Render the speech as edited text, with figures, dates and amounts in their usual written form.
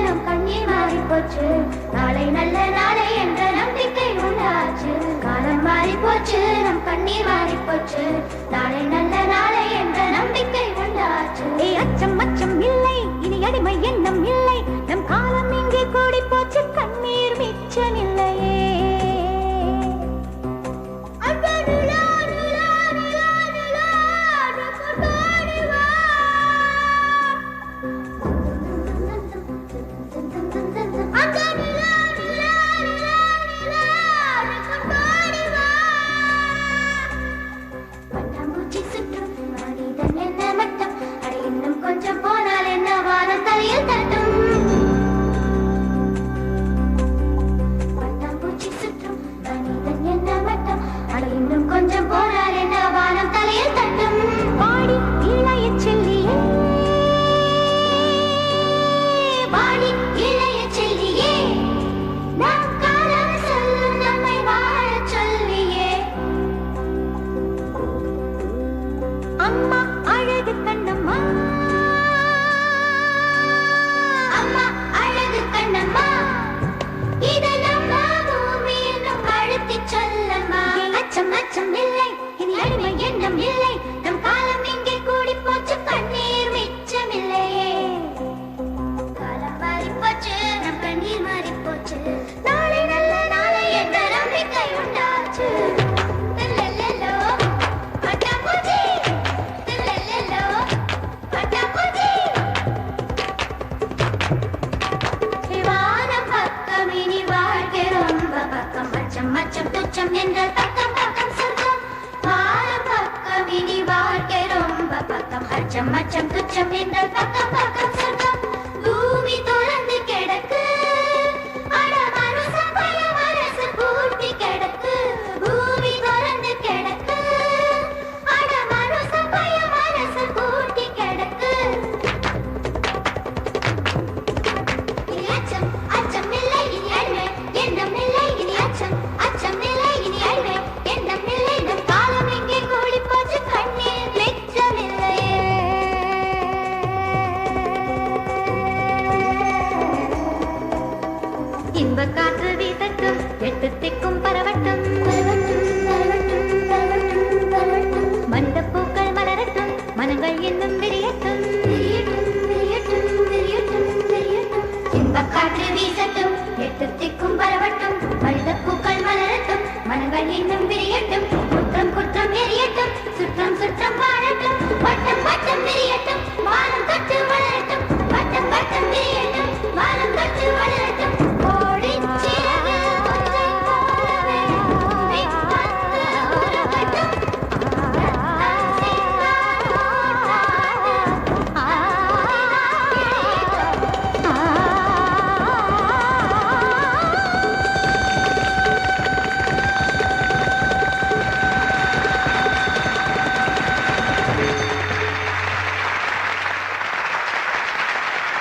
நம் கண்ணீர் மாறி போச்சு, நாளை நல்ல நாளை என்ற நம்பிக்கை உண்டாச்சு. காலம் மாறி போச்சு, நம் கண்ணீர் மாறி போச்சு, நாளை நல்ல நாளை என்ற நம்பிக்கை உண்டாச்சு. அச்சம் அச்சம் இல்லை, இனி அடிமை எண்ணம் இல்லை, நம் காலம் இங்கே கூடி போச்சு, கண்ணீர் மிச்சமில்லையே. கொஞ்சம் போனால் என்ன வானம் தலையில் தட்டும், பட்டாம்பூச்சி சுற்றும் மனிதன் என்ன மட்டம், அட இன்னும் கொஞ்சம் போனால் என்ன வானம் தலையில் தட்டும். பாடி இளைய செல்லியே, பாடி இளைய செல்லியே, நம் காலம் சொல்லும் நம்மை வாழச் சொல்லியே. அம்மா அழகு கண்ணம்மா, அம்மா அழகு கண்ணம்மா, இதை நம்ம பூமியில் நம் அழுத்திச் சொல்லம்மா. அச்சம் அச்சம் இல்லை, இனி அடிமை எண்ணம் இல்லை, நம் காலம் இங்கே கூடி போச்சு, கண்ணீர் மிச்சமில்லையே. காலம் மாறி போச்சு, நம் கண்ணீர் மாறி போச்சு, நாளை நல்ல நாளை என்ற நம்பிக்கை உண்டாச்சு. தில்லெல்லோ, பட்டாம்பூச்சி, தில்லெல்லோ, பட்டாம்பூச்சி. வானம் பக்கம் இனி வாழ்க்கை ரொம்ப பக்கம், அச்சம் அச்சம் துச்சம் என்றால் பக்கம் பக்கம் சொர்க்கம். வானம் பக்கம் இனி வாழ்க்கை ரொம்ப பக்கம், அச்சம் அச்சம் துச்சம் என்றால் பக்கம் பக்கம் சொர்க்கம். பூமி